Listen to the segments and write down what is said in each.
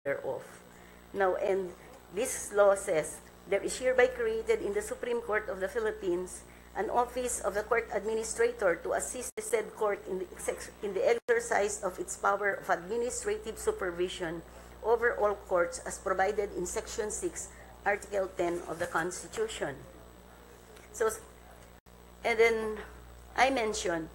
thereof. Now, and this law says, there is hereby created in the Supreme Court of the Philippines an office of the court administrator to assist the said court in the exercise of its power of administrative supervision over all courts as provided in Section 6, Article 10 of the Constitution. So, and then I mentioned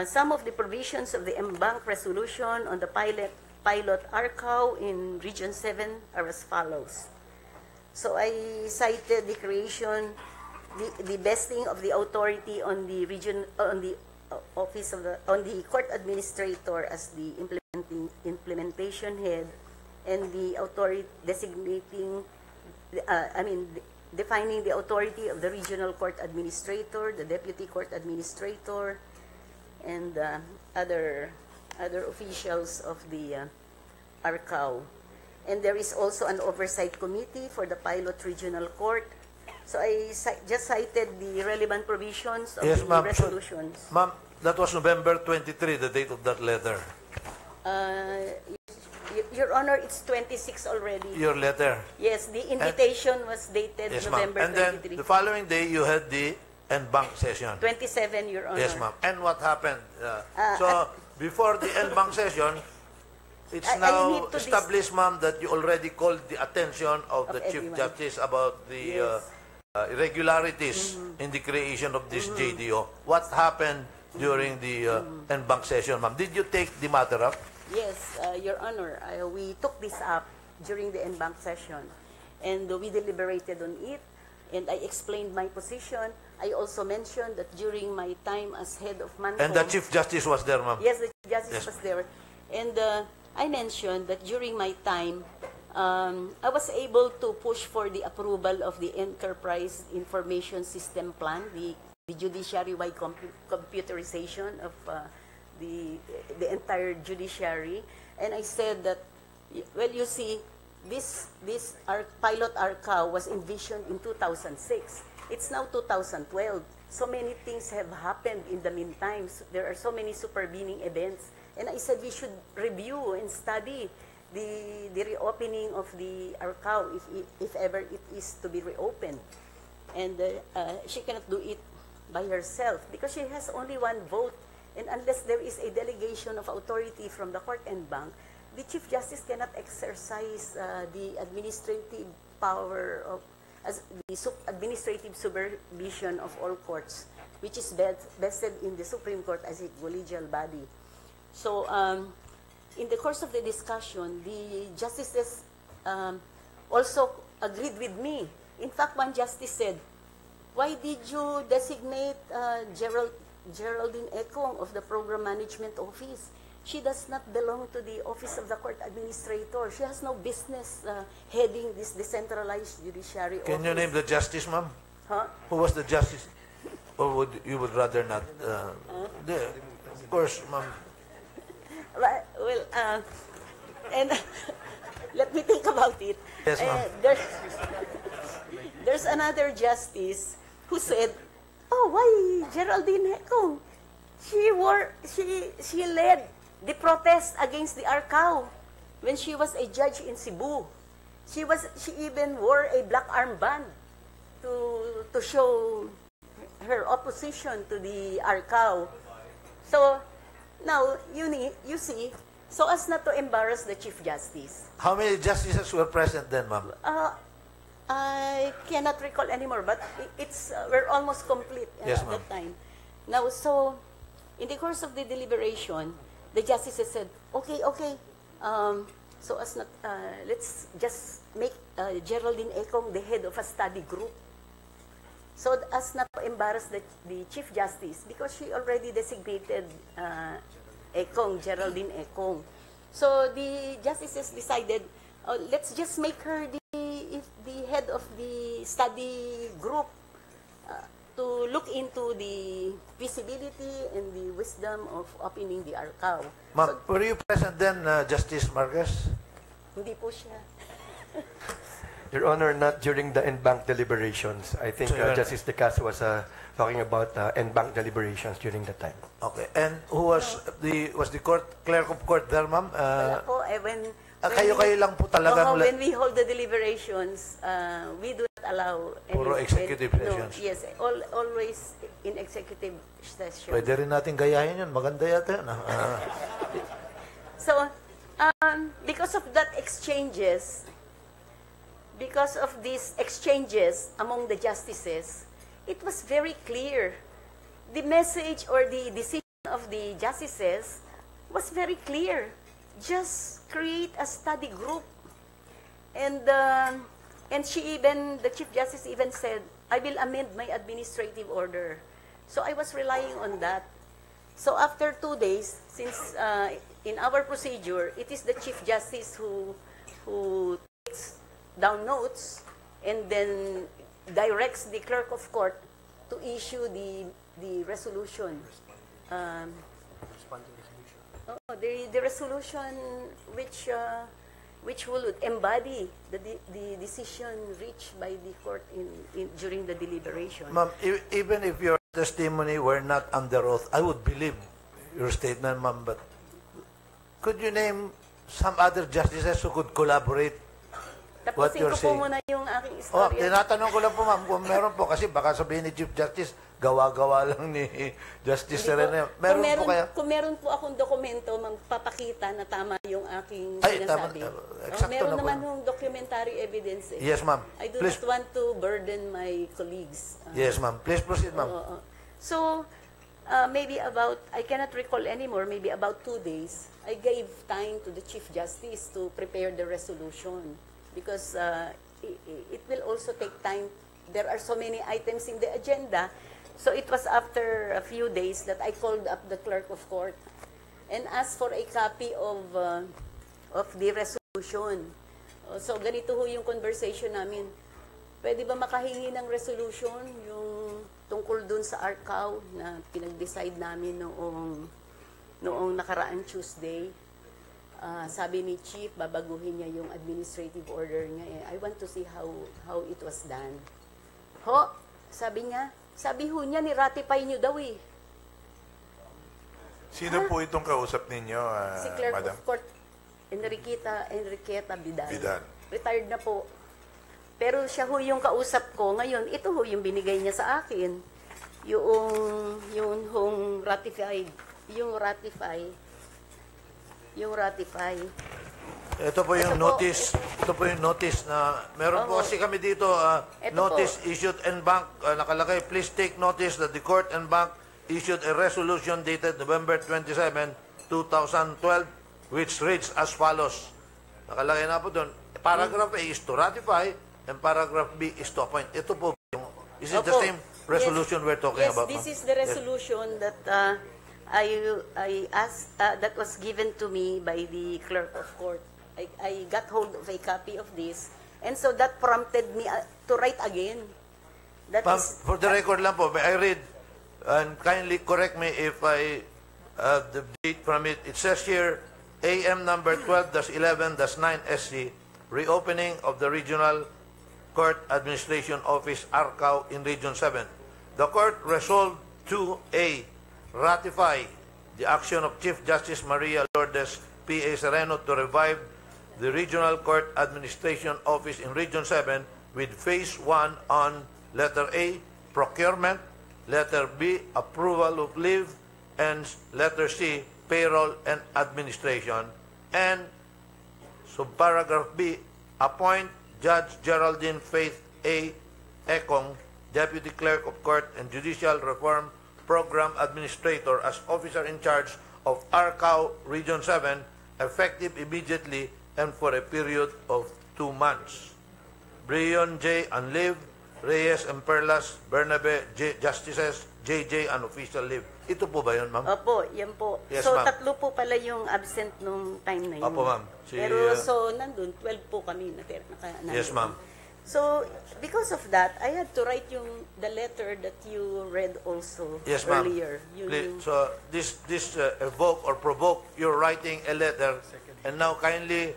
some of the provisions of the embanked resolution on the pilot RCAO in Region 7 are as follows. So I cited the creation, the vesting of the authority on the region, on the office of on the court administrator as the implementation head, and the authority designating, defining the authority of the regional court administrator, the deputy court administrator, and other officials of the RCAO. And there is also an oversight committee for the pilot regional court. So I just cited the relevant provisions of the resolutions. So, ma'am, that was November 23, the date of that letter. Your Honor, it's 26 already. Your letter? Yes, the invitation was dated November 23. And then the following day, you had the en banc session. 27, Your Honor. Yes, ma'am. And what happened? So, before the en banc session, it's now established, ma'am, that you already called the attention of the Chief Justice about the irregularities in the creation of this JDO. What happened during the en banc session, ma'am? Did you take the matter up? Yes, Your Honor. We took this up during the en banc session, and we deliberated on it, and I explained my position. I also mentioned that during my time as head of MANCOM... And the Chief Justice was there, ma'am? Yes, the Chief Justice was there. And I mentioned that during my time, I was able to push for the approval of the Enterprise Information System Plan, the judiciary-wide computerization of the entire judiciary. And I said that, well, you see, this pilot RCAO was envisioned in 2006. It's now 2012. So many things have happened in the meantime. There are so many supervening events. And I said we should review and study the reopening of the RCAO if ever it is to be reopened. And she cannot do it by herself because she has only one vote. And unless there is a delegation of authority from the court en banc, the Chief Justice cannot exercise the administrative power of the administrative supervision of all courts, which is vested in the Supreme Court as a collegial body. So, in the course of the discussion, the justices also agreed with me. In fact, one justice said, "Why did you designate Geraldine Ekong of the Program Management Office? She does not belong to the Office of the Court Administrator. She has no business heading this decentralized judiciary office." Can you name the justice, ma'am? Huh? Who was the justice? Or you would rather not? Of course, ma'am. Well, and let me think about it. Yes, ma'am. There's another justice who said, "Oh, why Geraldine Ekong? She led the protest against the RCAO when she was a judge in Cebu. She even wore a black armband to show her opposition to the RCAO." So now you see, so as not to embarrass the Chief Justice. How many justices were present then, ma'am? I cannot recall anymore, but we're almost complete at that time. Now, so in the course of the deliberation, the justices said, okay, so as not, let's just make Geraldine Ekong the head of a study group. So as not to embarrass the Chief Justice, because she already designated Geraldine Ekong. So the justices decided, let's just make her the head of the study group to look into the feasibility and the wisdom of opening the RCAO. Ma'am, So, were you present then, Justice Marquez? hindi po siya. Your Honor, not during the en banc deliberations. I think So, Justice De Castro was talking about en banc deliberations during that time. Okay. And who was the clerk of court there, ma'am? Wala po, Kayo-kayo lang po talagang... when we hold the deliberations, we do not allow any... Puro executive sessions. No, yes, always in executive sessions. Pwede rin natin gayahin yun. Maganda yata yun. So, because of these exchanges among the justices, it was very clear. The message or the decision of the justices was very clear. Just create a study group. And the Chief Justice even said, I will amend my administrative order. So I was relying on that. So after 2 days, since in our procedure, it is the Chief Justice who takes down notes and then directs the clerk of court to issue the resolution. The resolution which will embody the decision reached by the court during the deliberation. Ma'am, even if your testimony were not under oath, I would believe your statement, ma'am, but could you name some other justices who could collaborate what Tapusin you're ko po saying? muna yung aking Oh, istorya. tinatanong ko lang po, ma'am, kung meron po, kasi baka sabihin ni Chief Justice, gawa-gawa lang ni Justice Sereno. Meron po kaya? Kung meron po akong dokumento, magpapakita na tama yung aking sinasabi. Eksakto meron na po. naman yung documentary evidence. Yes, ma'am. I do Please. not want to burden my colleagues. Yes, ma'am. Please proceed, ma'am. So, maybe about, I cannot recall anymore, maybe about 2 days, I gave time to the Chief Justice to prepare the resolution because it will also take time. There are so many items in the agenda. So it was after a few days that I called up the clerk of court and asked for a copy of the resolution. So ganito ho yung conversation namin. Pwede ba makahingi ng resolution yung tungkol dun sa RCAO na pinag-decide namin noong nakaraang Tuesday? Sabi ni Chief, babaguhin niya yung administrative order niya. I want to see how it was done. Ho, sabi ho niya, ni-ratify niyo daw eh. Sino po itong kausap ninyo, Si Clerk Madam? of Court, Enriqueta Vidal. Retired na po. Pero siya ho yung kausap ko. Ngayon, ito ho yung binigay niya sa akin. Yung ratified. Yung ratify. Ito po yung notice. Ito po yung notice na meron po kasi kami dito notice issued en banc nakalagay, please take notice that the court en banc issued a resolution dated November 27, 2012 which reads as follows. Nakalagay na po doon. Paragraph A is to ratify and paragraph B is to appoint. Ito po yung, is it the same resolution we're talking about? Yes, this is the resolution that I asked, that was given to me by the clerk of court. I got hold of a copy of this, and so that prompted me to write again. That is, for the record lang po, may I read, and kindly correct me if I the date from it. It says here, AM number 12-11-9 SC, reopening of the Regional Court Administration Office, RCAO, in Region 7. The court resolved to A, ratify the action of Chief Justice Maria Lourdes, P.A. Sereno, to revive the Regional Court Administration Office in Region 7 with Phase 1 on letter A, procurement, letter B, approval of leave, and letter C, payroll and administration, and subparagraph B, appoint Judge Geraldine Faith A. Ekong, Deputy Clerk of Court and Judicial Reform Program Administrator as officer in charge of RCAO Region 7, effective immediately and for a period of 2 months. Brion J. on leave, Reyes and Perlas, Bernabe, Justices, JJ on official leave. Ito po ba yun, ma'am? Opo, yan po. Yes, so, ma'am. tatlo po pala yung absent nung time na yun. Opo, ma'am. Pero, so, nandun, 12 po kami. Yes, ma'am. So, because of that, I had to write the letter that you read also Yes, ma'am. earlier. So, this evoke or provoke your writing a letter, and now kindly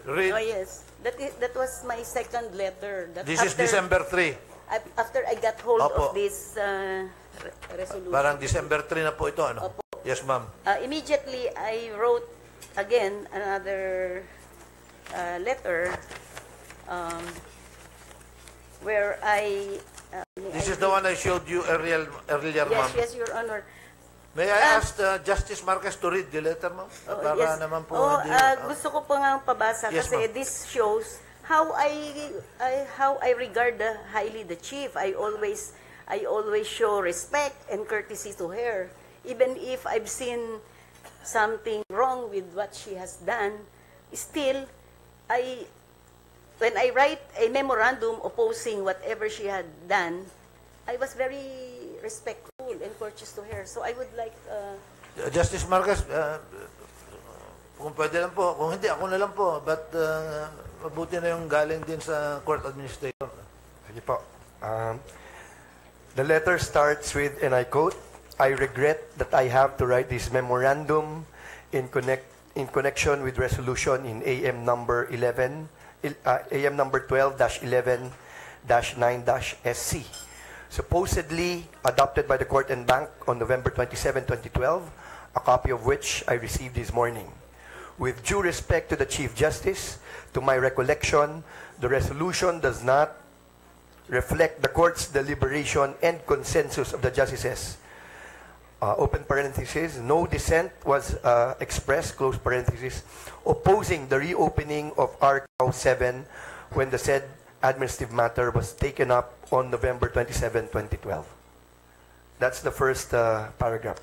read. Oh, yes. That was my second letter. This is December 3. After I got hold Opo. of this resolution. Parang December 3 na po ito, ano? Opo. Yes, ma'am. Immediately, I wrote again another letter where I... This is the one I showed you earlier, ma'am. Yes, Your Honor. May I ask Justice Marquez to read the letter, ma'am? Para Yes. naman po Gusto ko po nga pabasa Yes, kasi ma'am. this shows how I regard highly the chief. I always show respect and courtesy to her, even if I've seen something wrong with what she has done. Still, when I write a memorandum opposing whatever she had done, I was very respectful and courteous to her. So I would like... Justice Marquez, kung pwede lang po, kung hindi, ako na lang po. But mabuti na yung galing din sa court administrator. Sige po. The letter starts with, and I quote, "I regret that I have to write this memorandum in connection with resolution in AM number 12-11-9-SC, supposedly adopted by the Court and Bank on November 27, 2012, a copy of which I received this morning. With due respect to the Chief Justice, to my recollection, the resolution does not reflect the Court's deliberation and consensus of the justices. Open parenthesis, no dissent was expressed, close parenthesis, opposing the reopening of RCAO 7 when the said administrative matter was taken up on November 27, 2012. That's the first paragraph.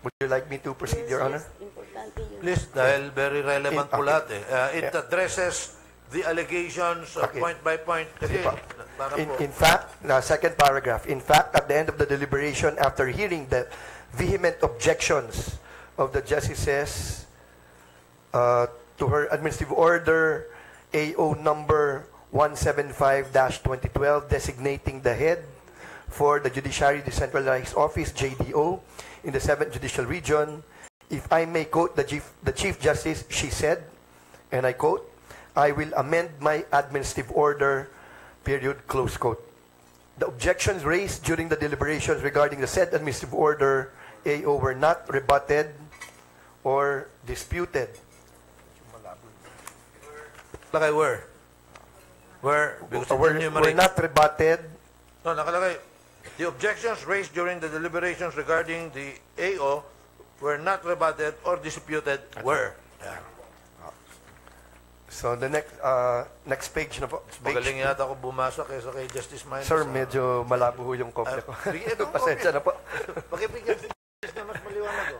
Would you like me to proceed, Your Honor? Importante yun. Please, dahil very relevant po lahat eh. It addresses the allegations point by point. Kasi, para po. In fact, second paragraph, in fact, at the end of the deliberation, after hearing the vehement objections of the justices to her administrative order, AO number 175-2012, designating the head for the Judiciary Decentralized Office, JDO, in the 7th Judicial Region, if I may quote the Chief Justice, she said, and I quote, "I will amend my administrative order," period, close quote. The objections raised during the deliberations regarding the said administrative order, AO, were not rebutted or disputed. Nakalagay where? Where? Because Were not rebutted. No, nakalagay. The objections raised during the deliberations regarding the AO were not rebutted or disputed were. Yeah. So the next page na po. Magaling yata ako bumasa kaysa kay Justice Minor. Sir, medyo malabo ho yung kopya ko. Pasensya na po. Pakibigyan na mas maliwanag ko.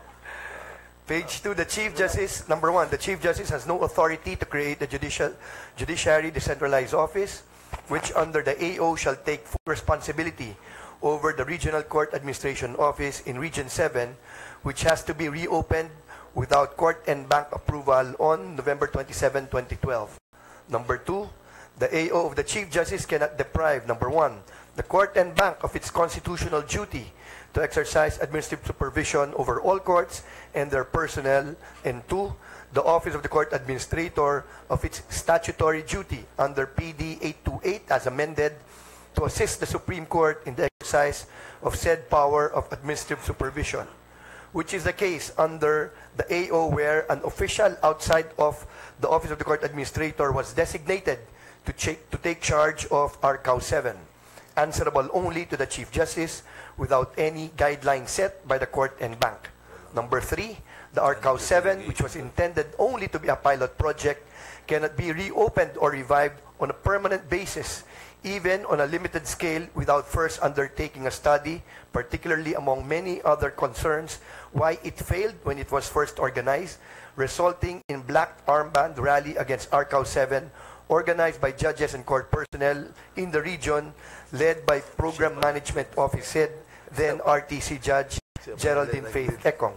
Page 2, the Chief Justice, number 1, the Chief Justice has no authority to create the Judiciary Decentralized Office, which under the AO shall take full responsibility over the Regional Court Administration Office in Region 7, which has to be reopened without court and bank approval on November 27, 2012. Number 2, the AO of the Chief Justice cannot deprive, number 1, the court and bank of its constitutional duty to exercise administrative supervision over all courts and their personnel, and 2, the Office of the Court Administrator of its statutory duty under PD 828 as amended to assist the Supreme Court in the exercise of said power of administrative supervision, which is the case under the AO where an official outside of the Office of the Court Administrator was designated to take charge of RCAO 7, answerable only to the Chief Justice without any guideline set by the court and bank. Number 3, the RCAO 7, which was intended only to be a pilot project, cannot be reopened or revived on a permanent basis, even on a limited scale, without first undertaking a study, particularly among many other concerns, why it failed when it was first organized, resulting in black armband rally against RCAO 7, organized by judges and court personnel in the region, led by Program Management Office Head, then RTC Judge Geraldine Faith Ekong.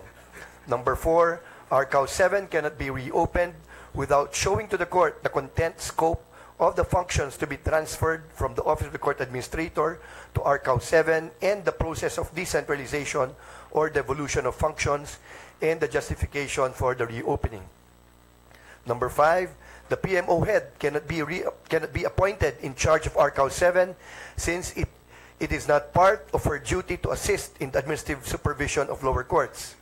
Number 4, RCAO 7 cannot be reopened without showing to the court the content, scope of the functions to be transferred from the Office of the Court Administrator to RCAO 7 and the process of decentralization or devolution of functions and the justification for the reopening. Number 5, the PMO head cannot be appointed in charge of RCAO 7 since it is not part of her duty to assist in the administrative supervision of lower courts.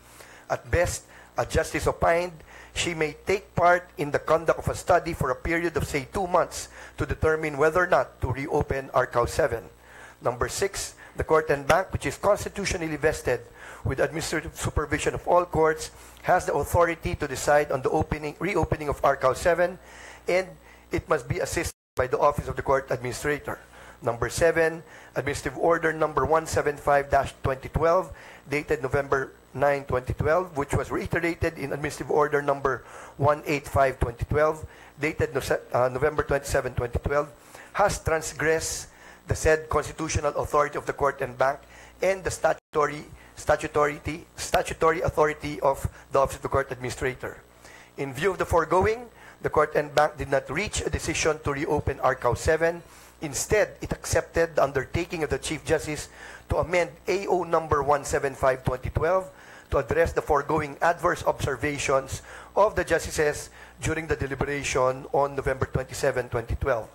At best, a justice opined she may take part in the conduct of a study for a period of, say, 2 months to determine whether or not to reopen RCAO 7. Number 6, the court and bank, which is constitutionally vested with administrative supervision of all courts, has the authority to decide on the reopening of RCAO 7, and it must be assisted by the Office of the Court Administrator. Number 7, Administrative Order Number 175-2012, dated November 9, 2012, which was reiterated in Administrative Order Number 185-2012, dated November 27, 2012, has transgressed the said constitutional authority of the court and bank and the statutory authority of the Office of the Court Administrator. In view of the foregoing, the court and bank did not reach a decision to reopen RCAO 7. Instead, it accepted the undertaking of the Chief Justice to amend AO number 175-2012 to address the foregoing adverse observations of the justices during the deliberation on November 27, 2012.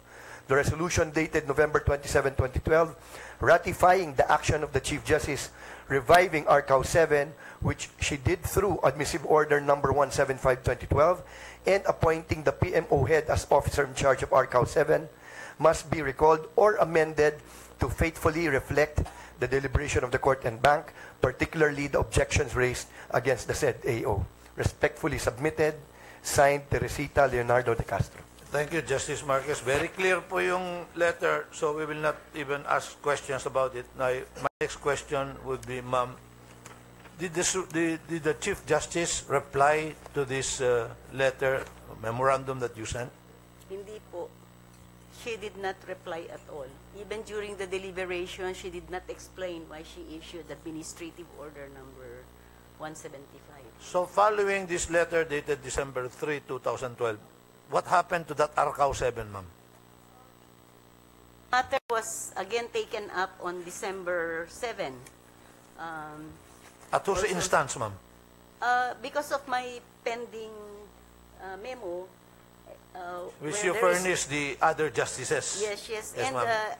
The resolution dated November 27, 2012, ratifying the action of the Chief Justice reviving RCAO 7, which she did through Administrative Order Number 175-2012, and appointing the PMO head as officer in charge of RCAO 7, must be recalled or amended to faithfully reflect the deliberation of the court and bank, particularly the objections raised against the said AO. Respectfully submitted, signed Teresita, Leonardo-De Castro. Thank you, Justice Marquez. Very clear po yung letter, so we will not even ask questions about it. Now, my next question would be, ma'am, did the Chief Justice reply to this letter, memorandum that you sent? Hindi po. She did not reply at all. Even during the deliberation, she did not explain why she issued Administrative Order Number 175. So following this letter dated December 3, 2012, what happened to that RCAO 7, ma'am? Matter was again taken up on December 7. At whose instance, ma'am? Because of my pending memo, which you furnished the other justices. Yes, yes. Yes, And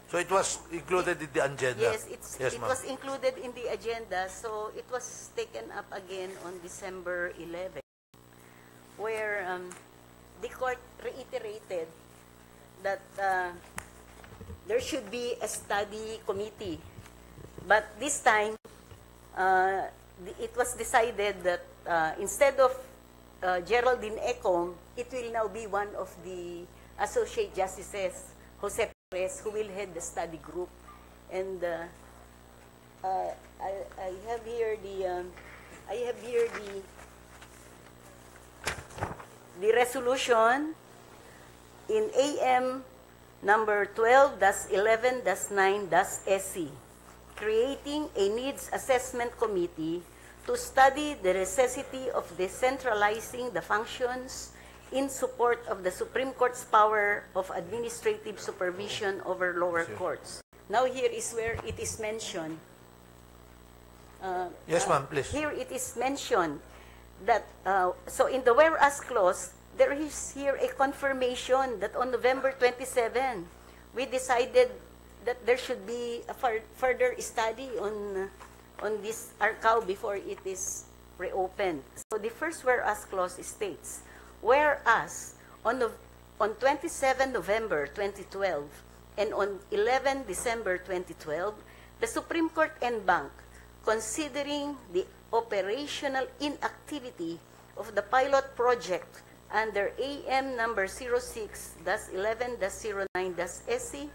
so it was included in the agenda. Yes, it was included in the agenda, so it was taken up again on December 11, where the court reiterated that there should be a study committee. But this time, it was decided that instead of Geraldine Econg, it will now be one of the associate justices, Jose Perez, who will head the study group. And I have here the resolution in AM number 12-11-9-SC, creating a needs assessment committee to study the necessity of decentralizing the functions in support of the Supreme Court's power of administrative supervision over lower courts. Now here is where it is mentioned. Yes, ma'am, please. Here it is mentioned that, so in the whereas clause, there is here a confirmation that on November 27, we decided that there should be a further study on this RCAO before it is reopened. So the first whereas clause states, whereas on 27 November 2012 and on 11 December 2012, the Supreme Court en banc, considering the operational inactivity of the pilot project under AM number 06-11-09-SC,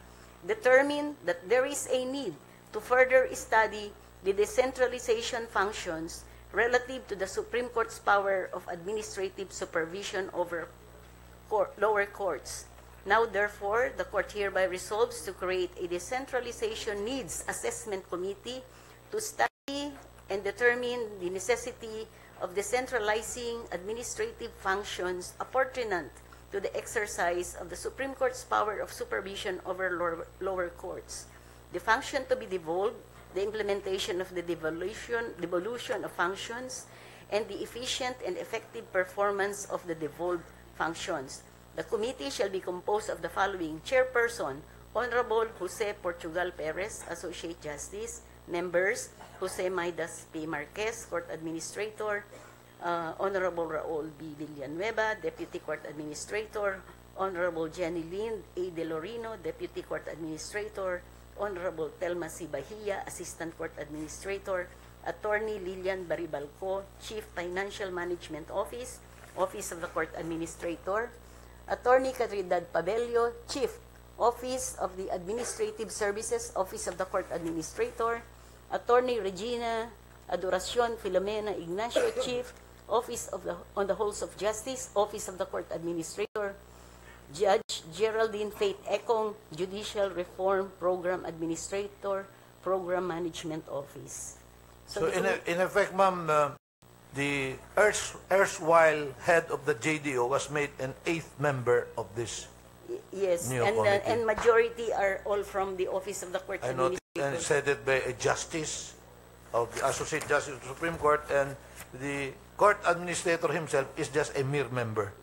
determined that there is a need to further study the decentralization functions relative to the Supreme Court's power of administrative supervision over lower courts. Now, therefore, the Court hereby resolves to create a decentralization needs assessment committee to study and determine the necessity of decentralizing administrative functions appertinent to the exercise of the Supreme Court's power of supervision over lower courts. The function to be devolved, the implementation of the devolution of functions, and the efficient and effective performance of the devolved functions. The committee shall be composed of the following: Chairperson, Honorable Jose Portugal Perez, Associate Justice. Members, Jose Maidas P. Marquez, Court Administrator. Honorable Raul B. Villanueva, Deputy Court Administrator, Honorable Jenny Lind A. De Lorino, Deputy Court Administrator, Honorable Telma C. Bahia, Assistant Court Administrator, Attorney Lilian Baribalco, Chief Financial Management Office, Office of the Court Administrator, Attorney Caridad Pabello, Chief, Office of the Administrative Services, Office of the Court Administrator, Attorney Regina Adoracion Filomena Ignacio, Chief, Office of the on the Halls of Justice, Office of the Court Administrator, Judge Geraldine Faith Ekong, Judicial Reform Program Administrator, Program Management Office. So in effect, ma'am, the erstwhile head of the JDO was made an 8th member of this. Yes, new committee. And majority are all from the Office of the Court I noticed, Administrator. and it's headed by a justice of the Associate Justice of the Supreme Court, and the court administrator himself is just a mere member.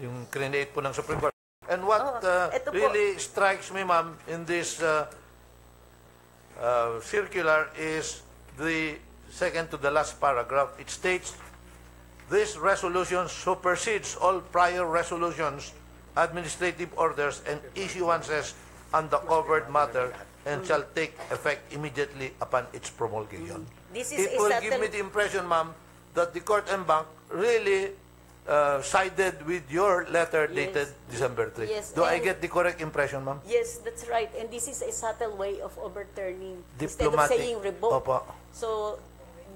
Yung create po ng Supreme Court. And what really strikes me, ma'am, in this circular is the second to the last paragraph. It states, this resolution supersedes all prior resolutions, administrative orders, and issuances on the covered matter and shall take effect immediately upon its promulgation. This is It will give me the impression, ma'am, that the Court and Bank really sided with your letter dated December 3. Yes, Do I get the correct impression, ma'am? Yes, that's right. And this is a subtle way of overturning instead of Diplomatic. saying revoke. Opo. So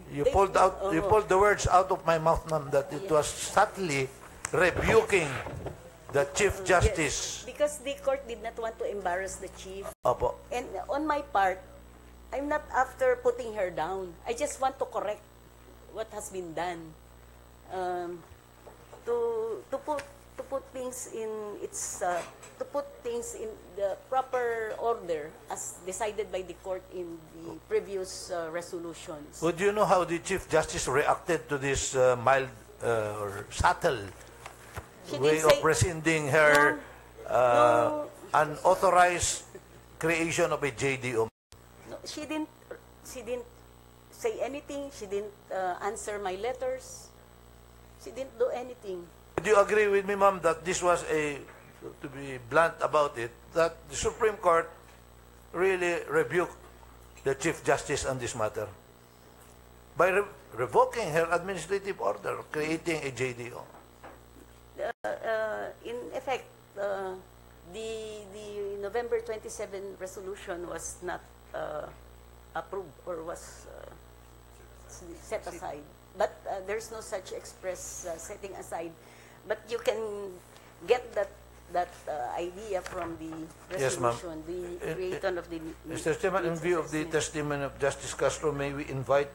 You they- pulled the words out of my mouth, ma'am, that it was subtly rebuking the Chief Justice. Yes, because the court did not want to embarrass the chief. Opo. And on my part, I'm not after putting her down. I just want to correct what has been done. To put things in its to put things in the proper order as decided by the court in the previous resolutions. Would you know how the Chief Justice reacted to this mild or subtle She way didn't of rescinding her No. unauthorized creation of a JDO? No, she didn't say anything. She didn't answer my letters. She didn't do anything. Do you agree with me, ma'am, that this was to be blunt about it, that the Supreme Court really rebuked the Chief Justice on this matter by revoking her administrative order, creating a JDO? In effect, the November 27 resolution was not approved or was set aside. But there's no such express setting aside. But you can get that idea from the Yes, ma'am. resolution, the creation of the... Mr. Chairman, in view of the testimony of Justice Castro, may we invite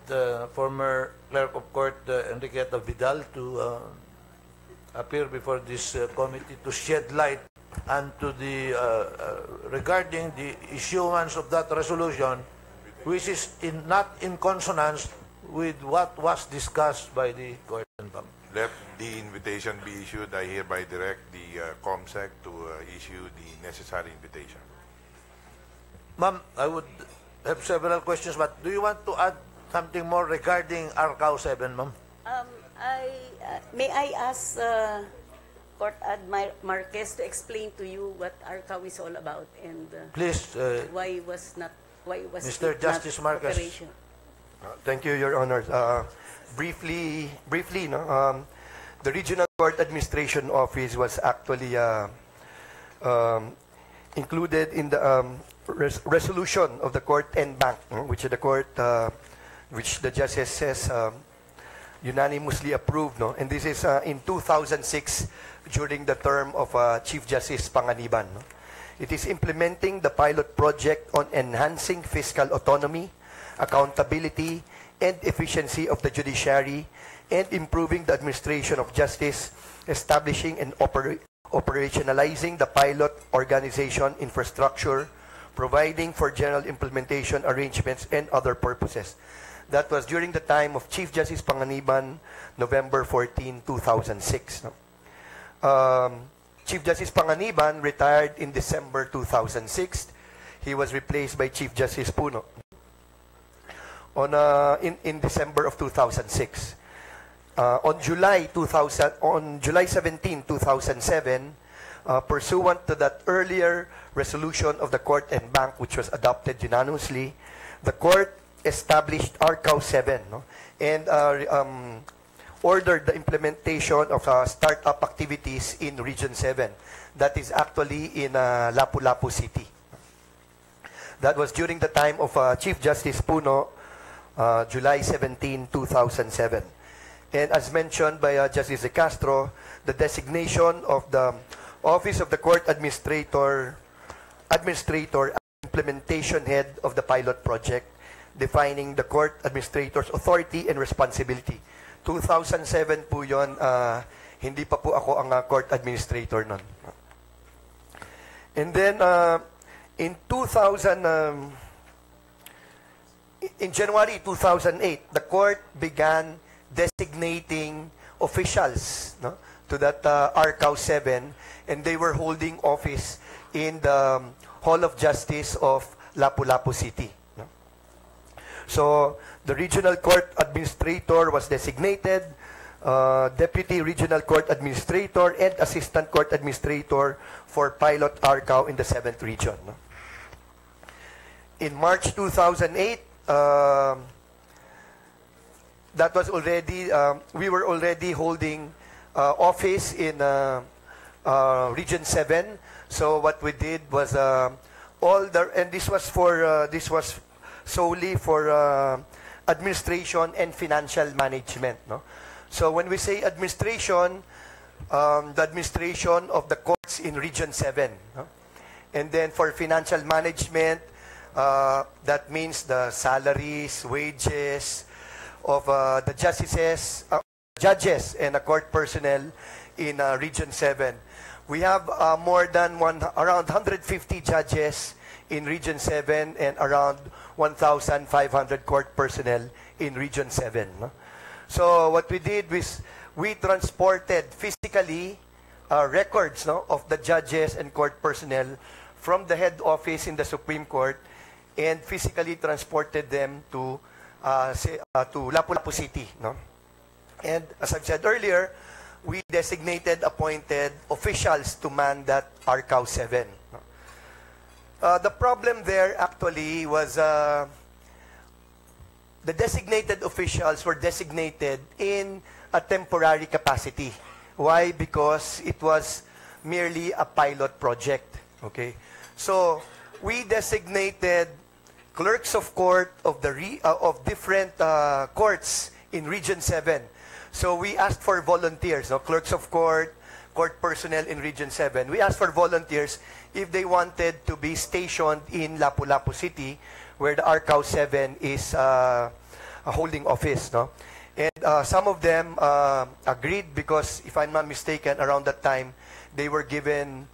former Clerk of Court Enriqueta Vidal to appear before this committee to shed light onto the regarding the issuance of that resolution, which is not in consonance with what was discussed by the Court and Bank. Let the invitation be issued. I hereby direct the COMSEC to issue the necessary invitation. Ma'am, I would have several questions, but do you want to add something more regarding RCAO 7, ma'am? May I ask Court Ad Marquez to explain to you what RCAO is all about and Please, why was Mr. it Justice not Marquez. operation? Thank you, Your Honors. Briefly, no, the Regional Court Administration Office was actually included in the resolution of the Court and Bank, which the Court, which the Justice says unanimously approved, no? And this is in 2006 during the term of Chief Justice Panganiban. No? It is implementing the pilot project on enhancing fiscal autonomy, accountability, and efficiency of the judiciary, and improving the administration of justice, establishing and operationalizing the pilot organization infrastructure, providing for general implementation arrangements, and other purposes. That was during the time of Chief Justice Panganiban, November 14, 2006. Chief Justice Panganiban retired in December 2006. He was replaced by Chief Justice Puno in December of 2006. on July 17, 2007, pursuant to that earlier resolution of the Court and Bank, which was adopted unanimously, the Court established RCAO 7, no? And ordered the implementation of startup activities in Region 7. That is actually in Lapu-Lapu City. That was during the time of Chief Justice Puno, July 17, 2007. And as mentioned by Justice De Castro, the designation of the Office of the Court Administrator implementation head of the pilot project, defining the court administrator's authority and responsibility. 2007 po yun, hindi pa po ako ang court administrator nun. And then, in January 2008, the court began designating officials, no, to that RCAO 7, and they were holding office in the Hall of Justice of Lapu-Lapu City. No? So, the Regional Court Administrator was designated, Deputy Regional Court Administrator, and Assistant Court Administrator for Pilot RCAO in the 7th Region. No? In March 2008, that was already, we were already holding office in Region 7. So what we did was and this was for this was solely for administration and financial management. No? So when we say administration, the administration of the courts in Region 7. No? And then for financial management, that means the salaries, wages of the judges and the court personnel in Region 7. We have more than around 150 judges in Region 7 and around 1,500 court personnel in Region 7. No? So what we did was we transported physically records, no, of the judges and court personnel from the head office in the Supreme Court and physically transported them to Lapu-Lapu City. No? And as I've said earlier, we designated, appointed officials to man that RCAO 7. No? The problem there actually was the designated officials were designated in a temporary capacity. Why? Because it was merely a pilot project. Okay, so we designated clerks of court of different courts in Region 7. So we asked for volunteers, no? Clerks of court, court personnel in Region 7. We asked for volunteers if they wanted to be stationed in Lapu-Lapu City, where the RCAO 7 is a holding office. No? And some of them agreed because, if I'm not mistaken, around that time, they were given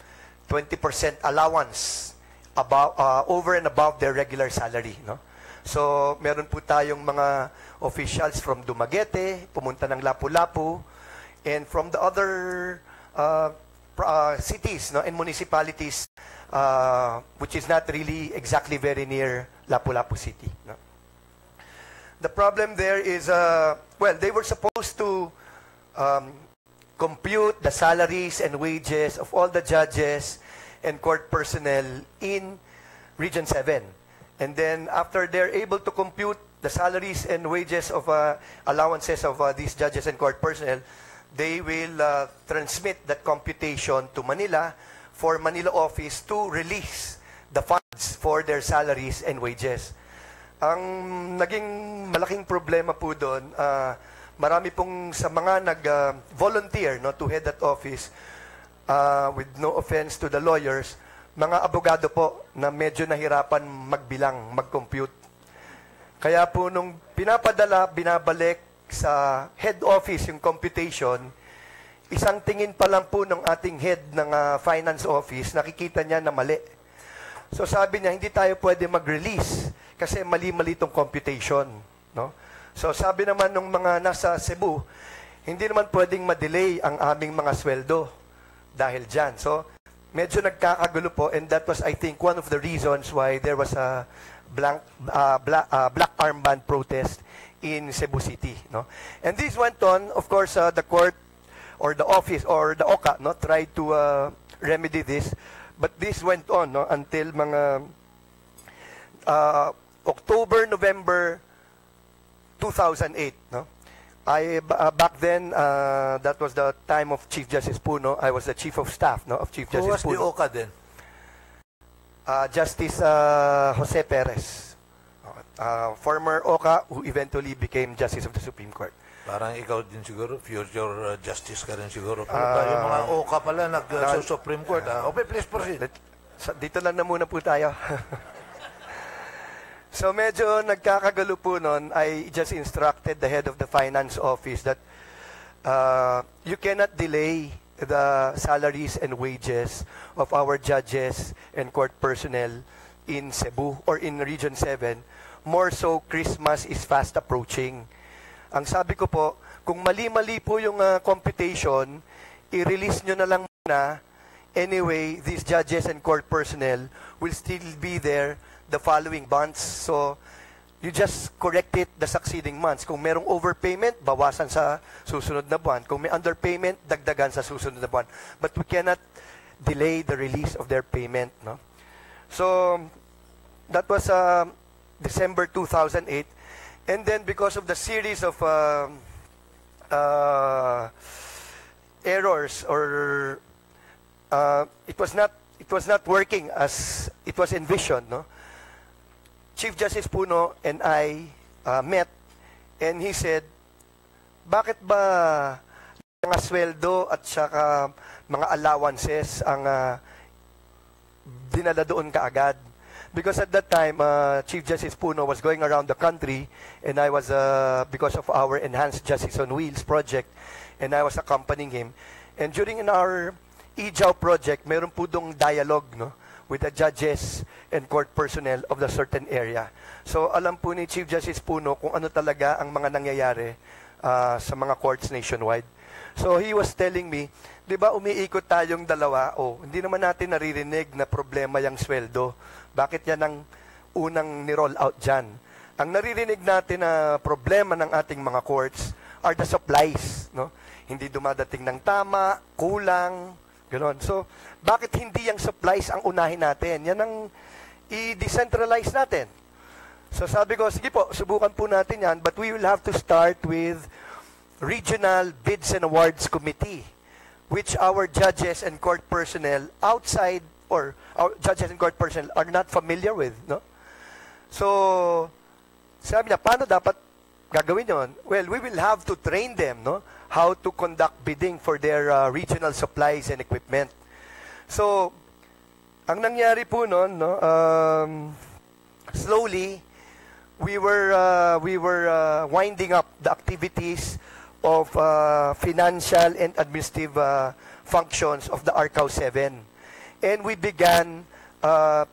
20% allowance over and above their regular salary. No? So, meron po tayong mga officials from Dumaguete, pumunta ng Lapu-Lapu, and from the other cities, no, and municipalities, which is not really exactly very near Lapu-Lapu City. No? The problem there is, well, they were supposed to compute the salaries and wages of all the judges and court personnel in Region 7. And then after they're able to compute the salaries and wages of allowances of these judges and court personnel, they will transmit that computation to Manila for Manila office to release the funds for their salaries and wages. Ang naging malaking problema po doon, marami pong sa mga nag-volunteer, no, to head that office, with no offense to the lawyers, mga abogado po na medyo nahirapan magbilang, mag-compute. Kaya po nung pinapadala, binabalik sa head office yung computation, isang tingin pa lang po ng ating head ng finance office, nakikita niya na mali. So sabi niya, hindi tayo pwede mag-release kasi mali-mali itong computation. No? So sabi naman ng mga nasa Cebu, hindi naman pwedeng ma-delay ang aming mga sweldo dahil dyan. So medyo nagkakagulo po, and that was, I think, one of the reasons why there was a black armband protest in Cebu City. No? And this went on, of course, the court or the office or the OCA no, tried to remedy this. But this went on no, until mga October, November 2008. No? Back then, that was the time of Chief Justice Puno. I was the Chief of Staff no, of Chief Justice Puno. Who was the OCA then? Justice Jose Perez. Former OCA who eventually became Justice of the Supreme Court. Parang ikaw din siguro, future justice ka rin siguro. Pero tayo mga OCA pala sa Supreme Court. Okay, please proceed. Dito lang na muna po tayo. So medyo nagkakagalo po nun. I just instructed the head of the finance office that you cannot delay the salaries and wages of our judges and court personnel in Cebu or in Region 7. More so, Christmas is fast approaching. Ang sabi ko po, kung mali-mali po yung computation, i-release nyo na lang muna. Anyway, these judges and court personnel will still be there the following months. So, you just correct it the succeeding months. Kung merong overpayment, bawasan sa susunod na buwan. Kung may underpayment, dagdagan sa susunod na buwan. But we cannot delay the release of their payment. No? So, that was December 2008. And then because of the series of errors or it was not working as it was envisioned, no? Chief Justice Puno and I met and he said, bakit ba mga sweldo at saka mga allowances ang dinala doon kaagad? Because at that time, Chief Justice Puno was going around the country, and I was, because of our Enhanced Justice on Wheels project, and I was accompanying him. And during our EJAW project, meron po dong dialogue no, with the judges and court personnel of the certain area. So alam po ni Chief Justice Puno kung ano talaga ang mga nangyayari sa mga courts nationwide. So he was telling me, di ba umiikot tayong dalawa, hindi naman natin naririnig na problema yung sweldo. Bakit yan ang unang ni-roll out dyan? Ang naririnig natin na problema ng ating mga courts are the supplies. No? Hindi dumadating ng tama, kulang, gano'n. So, bakit hindi yung supplies ang unahin natin? Yan ang i-decentralize natin. So sabi ko, sige po, subukan po natin yan, but we will have to start with Regional Bids and Awards Committee, which our judges and court personnel outside or our judges and court personnel are not familiar with, no? So, sabi niya, paano dapat gagawin yon? Well, we will have to train them, no? How to conduct bidding for their regional supplies and equipment. So, ang nangyari po noon, no? Slowly, we were winding up the activities of financial and administrative functions of the RCAO 7. And we began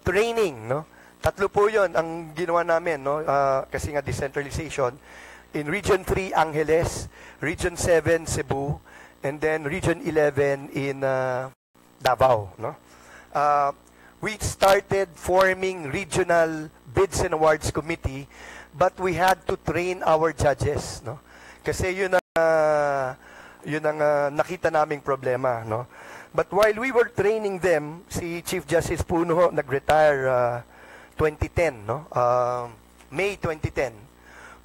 training, no? Tatlo po 'yon ang ginawa namin, no? Kasi nga decentralization. In Region 3 Angeles, Region 7 Cebu, and then Region 11 in Davao, no? We started forming Regional Bids and Awards Committee, but we had to train our judges, no? Kasi yun ang nakita naming problema, no? But while we were training them, si Chief Justice Puno nag-retire 2010, no? May 2010.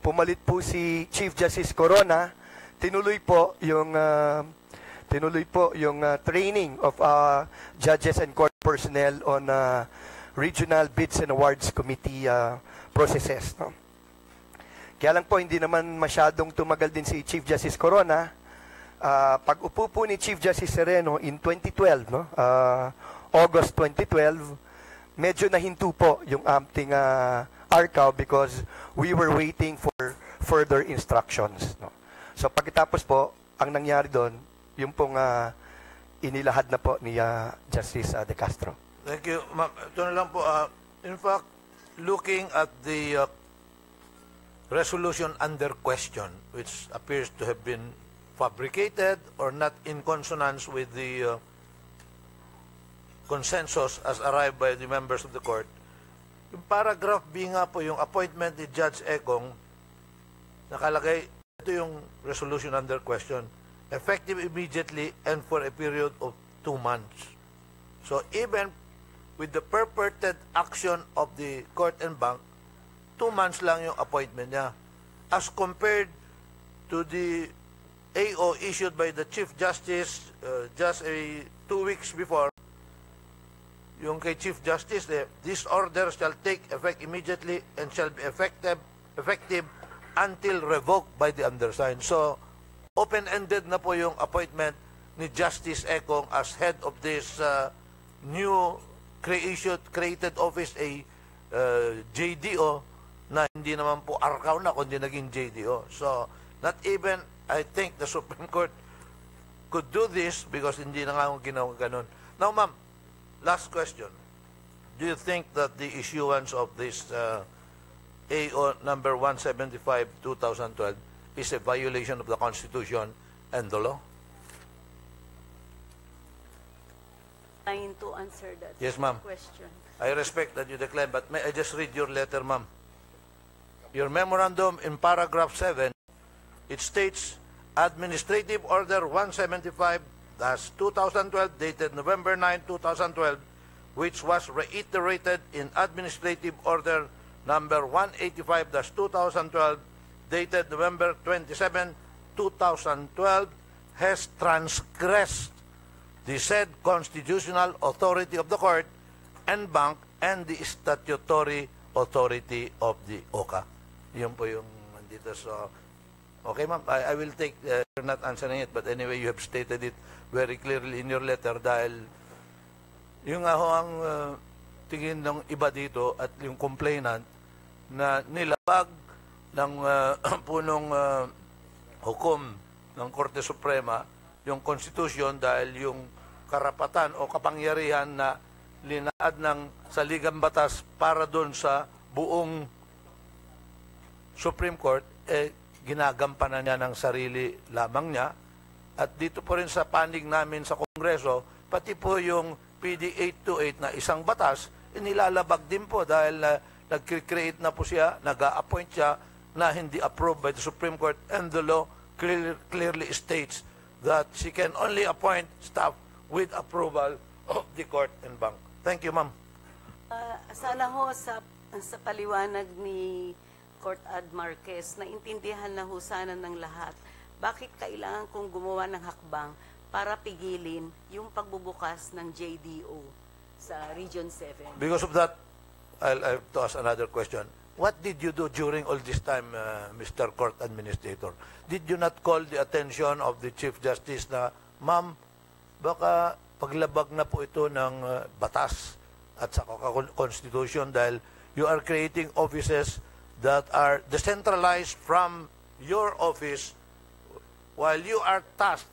Pumalit po si Chief Justice Corona, tinuloy po yung training of judges and court personnel on Regional Bids and Awards Committee processes, no? Kaya lang po, hindi naman masyadong tumagal din si Chief Justice Corona. Pag-upo po ni Chief Justice Sereno in 2012, no? August 2012, medyo nahinto po yung ating RCAO because we were waiting for further instructions, no? So pagkatapos po, ang nangyari doon, yung pong inilahad na po ni Justice De Castro. Thank you. Ito na lang po. In fact, looking at the resolution under question, which appears to have been fabricated or not in consonance with the consensus as arrived by the members of the court, yung paragraph B nga po, yung appointment ni Judge Ekong, nakalagay, ito yung resolution under question, effective immediately and for a period of 2 months. So even with the purported action of the court and bank, 2 months lang yung appointment niya. As compared to the AO issued by the Chief Justice just 2 weeks before, yung kay Chief Justice, this order shall take effect immediately and shall be effective until revoked by the undersigned. So, open-ended na po yung appointment ni Justice Ekong as head of this new created office, a JDO, na hindi naman po RCAO na, kundi naging JDO. So, not even, I think, the Supreme Court could do this because hindi na nga ginawa ganun. Now, ma'am, last question. Do you think that the issuance of this AO number 175/2012 is a violation of the Constitution and the law? Trying to answer that Yes, ma'am. question. I respect that you decline, but may I just read your letter, ma'am? Your memorandum in paragraph 7, it states, Administrative Order 175/2012 dated November 9, 2012, which was reiterated in Administrative Order number 185/2012 dated November 27, 2012, has transgressed the said constitutional authority of the court and bank and the statutory authority of the OCA. Yun po yung nandito. So, okay, ma'am, I will take, you're not answering it, but anyway, you have stated it very clearly in your letter dahil yung nga ho ang tingin ng iba dito at yung complainant na nilabag ng punong hukom ng Korte Suprema yung Constitution dahil yung karapatan o kapangyarihan na linaad ng saligang batas para doon sa buong Supreme Court, ginagampanan niya ng sarili lamang niya. At dito po rin sa panig namin sa Kongreso, pati po yung PD 828 na isang batas, inilalabag din po dahil nag-create na po siya, nag-a-appoint siya na hindi approved by the Supreme Court, and the law clearly states that she can only appoint staff with approval of the court and bank. Thank you, ma'am. Sana ho sa paliwanag ni Court Ad Marquez na intindihan na ho sana ng lahat bakit kailangan kong gumawa ng hakbang para pigilin yung pagbubukas ng JDO sa Region 7. Because of that, I'll have to ask another question. What did you do during all this time, Mr. Court Administrator? Did you not call the attention of the Chief Justice na, ma'am, baka paglabag na po ito ng batas at sa Constitution dahil you are creating offices that are decentralized from your office while you are tasked.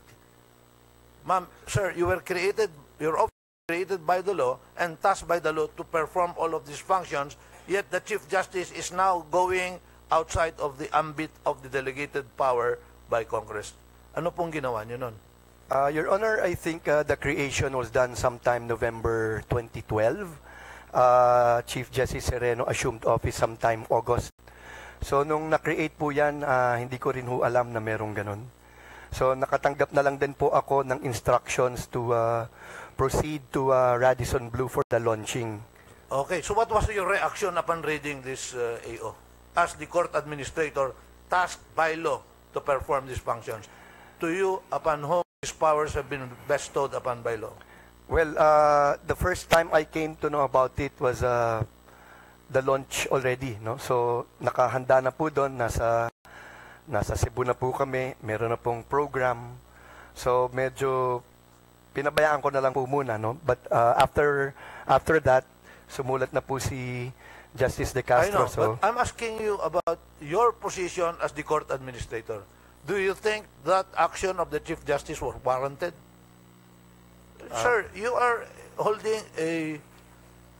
Ma'am, sir, you were created, your office was created by the law and tasked by the law to perform all of these functions, yet the Chief Justice is now going outside of the ambit of the delegated power by Congress. Ano pong ginawa niyo nun? Your Honor, I think the creation was done sometime November 2012. Chief Justice Sereno assumed office sometime August. So, nung na-create po yan, hindi ko rin ho alam na merong ganun. So, nakatanggap na lang din po ako ng instructions to proceed to Radisson Blu for the launching. Okay, so what was your reaction upon reading this AO? As the court administrator tasked by law to perform these functions, to you, upon whom these powers have been bestowed upon by law? Well, the first time I came to know about it was the launch already, no? So, nakahanda na po doon, nasa Cebu na po kami, meron na pong program. So, medyo pinabayaan ko na lang po muna, no? But after that, sumulat na po si Justice De Castro. I know, but I'm asking you about your position as the court administrator. Do you think that action of the Chief Justice was warranted? Sir, you are holding a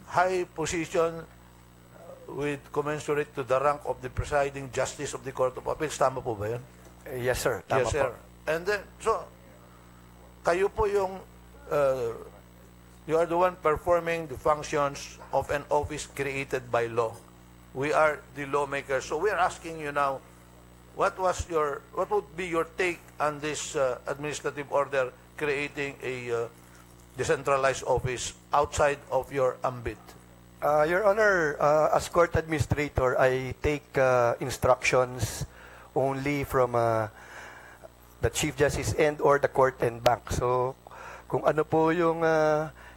high position with commensurate to the rank of the presiding justice of the Court of Appeals. Tama po ba yun? Yes, sir. Tama yes, sir. Po. And then, so, kayo po yung, you are the one performing the functions of an office created by law. We are the lawmakers. So we are asking you now, what would be your take on this administrative order creating a decentralized office outside of your ambit? Your Honor, as court administrator, I take instructions only from the Chief Justice and or the court and bank. So, kung ano po yung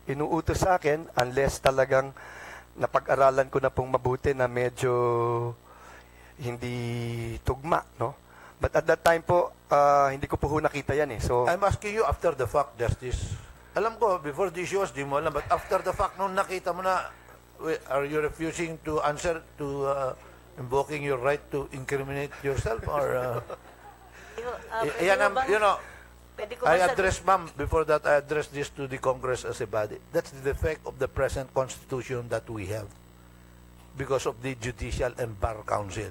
inuutos sa akin, unless talagang napag-aralan ko na pong mabuti na medyo hindi tugma, no? But at that time po, hindi ko po nakita yan eh. So, I'm asking you after the fact, Justice. Alam ko, before the issue was, di mo alam, but after the fact, nung nakita mo na, are you refusing to answer to invoking your right to incriminate yourself? Or, I address, ma'am, before that, I address this to the Congress as a body. That's the defect of the present Constitution that we have because of the Judicial and Bar Council.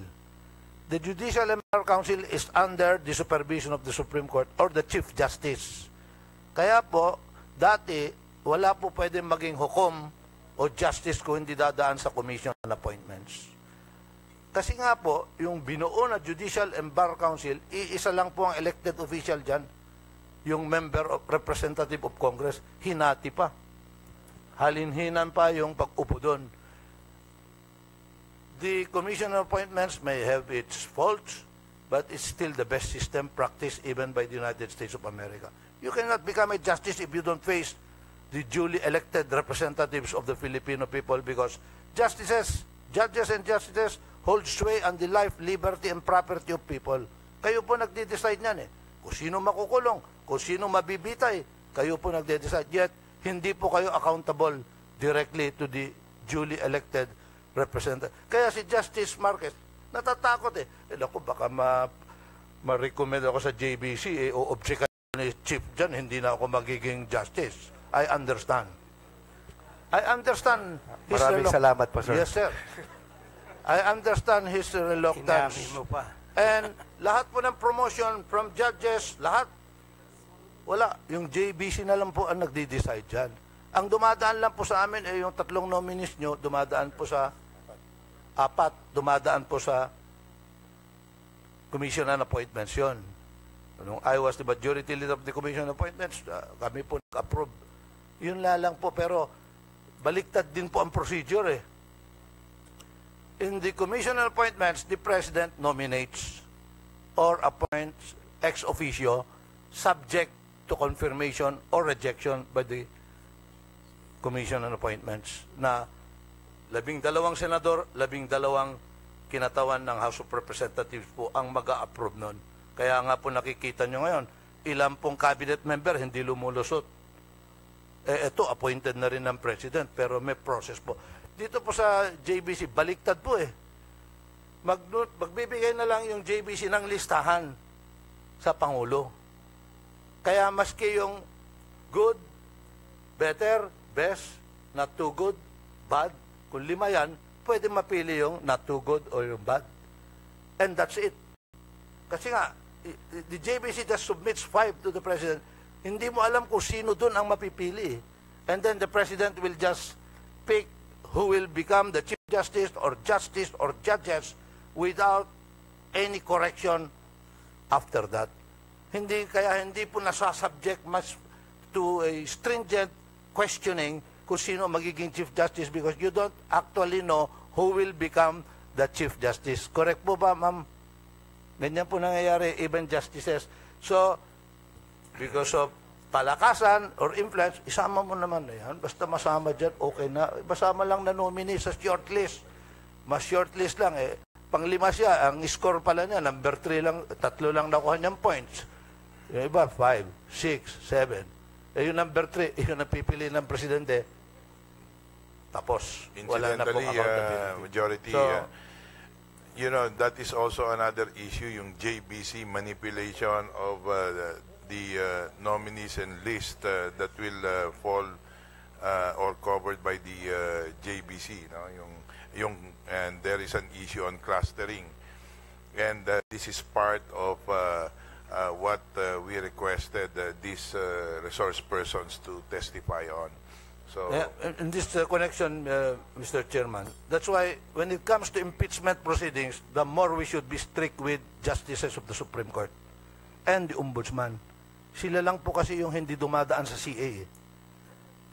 The Judicial and Bar Council is under the supervision of the Supreme Court or the Chief Justice. Kaya po, dati, wala po pwedeng maging hukom o justice kung hindi dadaan sa Commission on Appointments. Kasi nga po, yung binuo na Judicial and Bar Council, iisa lang po ang elected official dyan, yung member of representative of Congress, hinati pa. Halinhinan pa yung pag-upo doon. The Commission on Appointments may have its faults, but it's still the best system practiced even by the United States of America. You cannot become a justice if you don't face the duly elected representatives of the Filipino people because judges and justices hold sway on the life, liberty, and property of people. Kayo po nagde-decide niyan eh. Kung sino makukulong, kung sino mabibitay, kayo po nagde-decide. Yet, hindi po kayo accountable directly to the duly elected representative. Kaya si Justice Marquez, natatakot eh. Naku, baka ma-recommend ako sa JBC, o object ni Chief dyan, hindi na ako magiging justice. I understand. I understand his maraming salamat po, sir. Yes, sir. I understand his reluctance. Mo pa. And lahat po ng promotion from judges, lahat, wala. Yung JBC na lang po ang nagde-decide dyan. Ang dumadaan lang po sa amin ay yung 3 nominees nyo, dumadaan po sa 4, dumadaan po sa Commission on Appointments yun. Nung I was the majority leader of the Commission on Appointments, kami po nag-approve. Yun lang po, pero baliktad din po ang procedure eh. In the Commission on Appointments, the President nominates or appoints ex officio subject to confirmation or rejection by the Commission on Appointments na 12 senador, 12 kinatawan ng House of Representatives po ang mag-a-approve nun. Kaya nga po nakikita nyo ngayon, ilang pong cabinet member hindi lumulusot. Ito, appointed na rin ng President, pero may process po. Dito po sa JBC, baliktad po eh. Magbibigay na lang yung JBC ng listahan sa Pangulo. Kaya maski yung good, better, best, not too good, bad, kung 5 yan, pwede mapili yung not too good or yung bad. And that's it. Kasi nga, the JBC just submits 5 to the President. Hindi mo alam kung sino dun ang mapipili. And then the President will just pick who will become the Chief Justice or judges without any correction after that. Kaya hindi po nasasubject much to a stringent questioning kung sino magiging Chief Justice because you don't actually know who will become the Chief Justice. Correct po ba, ma'am? Ganyan po nangyayari, even justices. So, because of palakasan or influence, isama mo naman na yan. Basta masama dyan, okay na. Basama lang na nominee sa shortlist. Mas shortlist lang eh. Pang-5 siya, ang score pala niya, number 3 lang, 3 lang nakuha niyang points. Yung iba, 5, 6, 7. Eh yung number 3, yung napipili ng presidente, tapos. Wala na pong accountability. Majority, So, you know, that is also another issue, yung JBC manipulation of the nominees and list that will fall or covered by the JBC, no? And there is an issue on clustering, and this is part of what we requested these resource persons to testify on. So, in this connection, Mr. Chairman, that's why when it comes to impeachment proceedings, the more we should be strict with justices of the Supreme Court and the Ombudsman. Sila lang po kasi yung hindi dumadaan sa CA.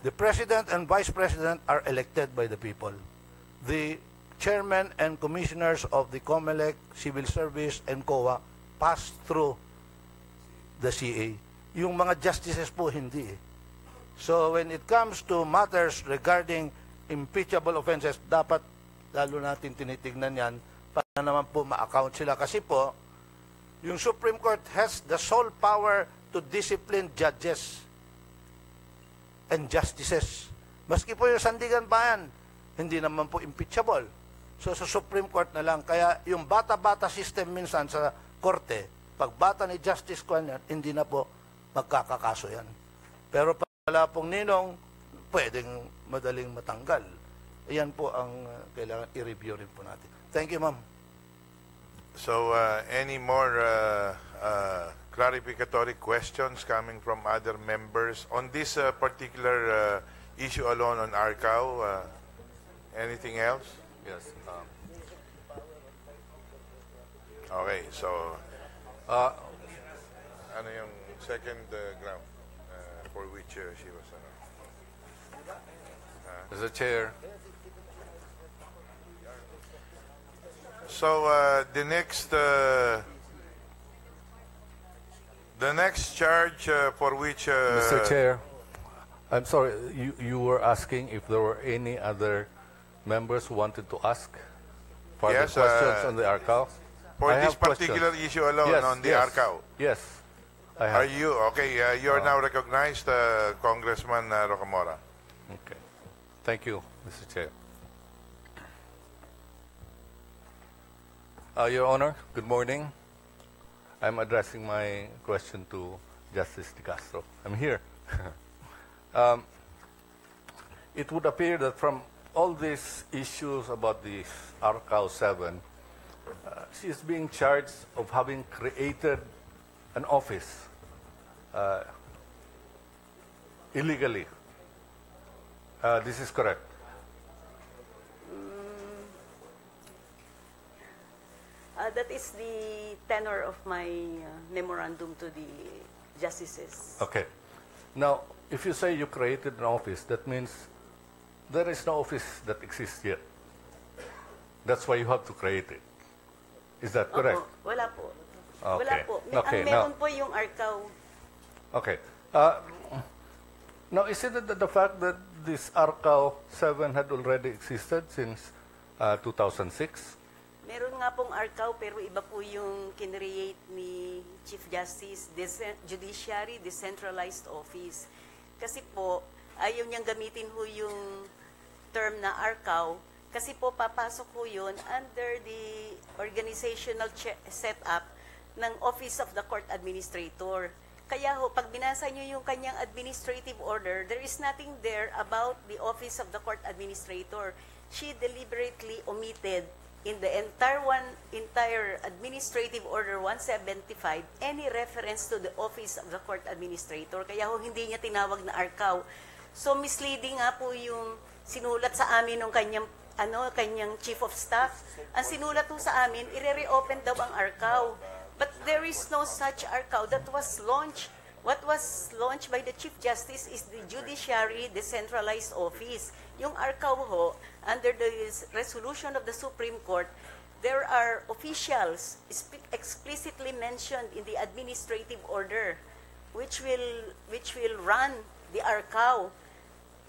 The President and Vice President are elected by the people. The Chairman and Commissioners of the COMELEC, Civil Service, and COA pass through the CA. Yung mga justices po hindi eh. So when it comes to matters regarding impeachable offenses, dapat lalo natin tinitignan yan para naman po ma-account sila. Kasi po, yung Supreme Court has the sole power to discipline judges and justices. Maski po yung Sandigan Bayan, hindi naman po impeachable. So sa Supreme Court na lang. Kaya yung bata-bata system minsan sa korte, pag bata ni Justice Kwan yan, hindi na po magkakakaso yan. Pero wala pong ninong, pwedeng madaling matanggal. Ayan po ang kailangan i-review rin po natin. Thank you, ma'am. so any more clarificatory questions coming from other members on this particular issue alone on RCAO? Anything else? Yes. Okay, so ano yung second ground for which she was Mr. Chair, so the next charge for which Mr. Chair, I'm sorry, you were asking if there were any other members who wanted to ask further Yes, questions on the RCAO? for I this have questions. particular issue alone Yes, on the yes. RCAO. Yes, I have. Are you okay? You are now recognized, Congressman Rocamora. Okay. Thank you, Mr. Chair. Your Honor, good morning. I'm addressing my question to Justice De Castro. I'm here. It would appear that from all these issues about the RCAO 7, she is being charged of having created an office illegally. This is correct. That is the tenor of my memorandum to the justices. Okay. Now, if you say you created an office, that means there is no office that exists yet. That's why you have to create it. Is that correct? Opo, wala po. Okay. Wala po. Okay, Ang meron po yung RCAO. Okay. Now, is it the fact that this RCAO 7 had already existed since 2006? Meron nga pong RCAO pero iba po yung kinreate ni Chief Justice, Judiciary Decentralized Office. Kasi po, ayaw niyang gamitin ho yung term na RCAO kasi po papasok ho yun under the organizational setup ng Office of the Court Administrator. Kaya ho, pag binasa niyo yung kanyang administrative order, there is nothing there about the Office of the Court Administrator. She deliberately omitted in the entire Administrative Order 175 any reference to the Office of the Court Administrator. Kaya ho, hindi niya tinawag na RCAO. So misleading nga po yung sinulat sa amin ng kanyang Chief of Staff. Ang sinulat ho sa amin, i-reopen daw ang RCAO. But there is no such RCAO that was launched. What was launched by the Chief Justice is the Judiciary Decentralized Office. Yung RCAO ho, under the resolution of the Supreme Court, there are officials explicitly mentioned in the administrative order which will run the RCAO.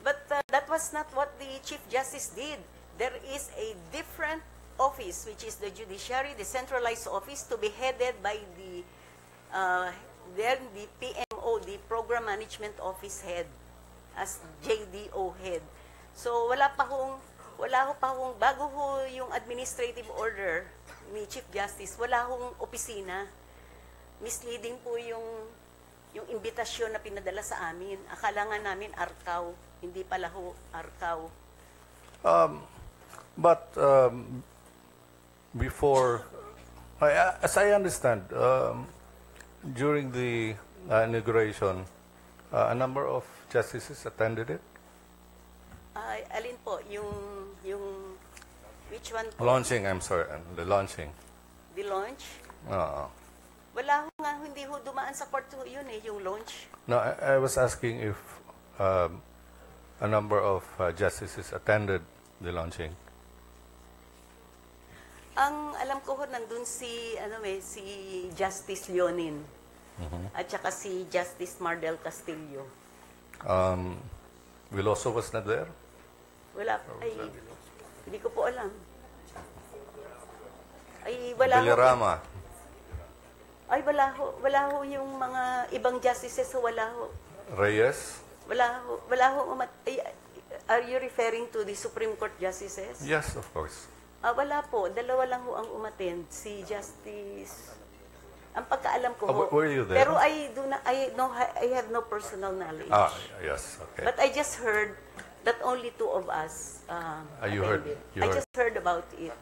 But that was not what the Chief Justice did. There is a different office, which is the Judiciary Decentralized Office, to be headed by the PMO, the Program Management Office Head, as JDO Head. So wala ho pa hong, bago ho yung administrative order ni Chief Justice, wala hong opisina. Misleading po yung imbitasyon na pinadala sa amin. Akala nga namin RCAO, hindi pala ho RCAO. But before, as I understand, during the inauguration, a number of justices attended it. Alin po? Which one po? Launching, I'm sorry, the launching. The launch? Wala ho nga, hindi ho dumaan sa court ho yun yung launch. No, I was asking if a number of justices attended the launching. Ang alam ko ho, nandun si Justice Leonin. At saka si Justice Mardel Castillo. Veloso was not there? Wala, hindi ko po alam. Wala Delirama. Wala ho yung mga ibang justices, wala ho. Reyes? Wala ho. Are you referring to the Supreme Court justices? Yes, of course. Wala po. Dalawa lang ho ang umattend. Si Justice... Ang pagkaalam ko ho. Were you there? Pero I have no personal knowledge. Yes, okay. But I just heard that only two of us you heard? attended. I just heard about it.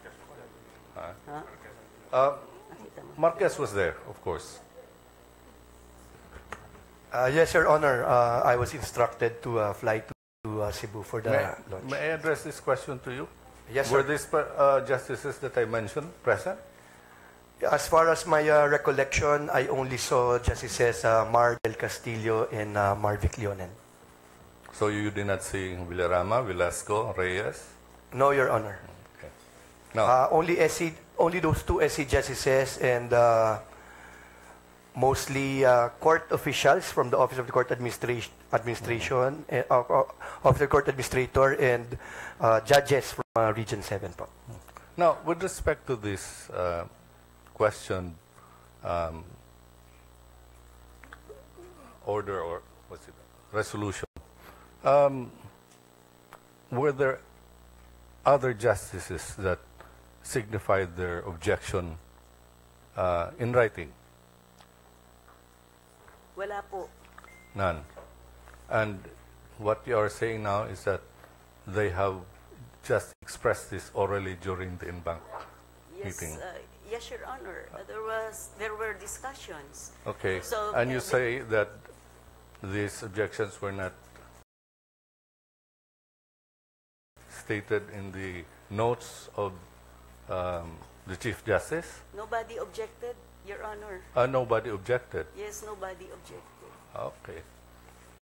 Marquez was there, of course. Yes, Your Honor. I was instructed to fly to Cebu for the launch. May I address this question to you? Yes, Were sir. these justices that I mentioned present? As far as my recollection, I only saw Justices Mar del Castillo and Marvic Leonen. So you did not see Villarama, Velasco, Reyes? No, Your Honor. Okay. Now, Only those two SC justices and mostly court officials from the Office of the Court Administration, Office of the Court Administrator, and judges from Region 7 po. now, with respect to this question, order or what's it, resolution, were there other justices that signified their objection in writing? Wala po. None. And what you are saying now is that they have just expressed this orally during the in-bank meeting. Yes, Your Honor. There were discussions. Okay. So, and you say that these objections were not stated in the notes of the Chief Justice? Nobody objected, Your Honor. Nobody objected. Yes, nobody objected. Okay.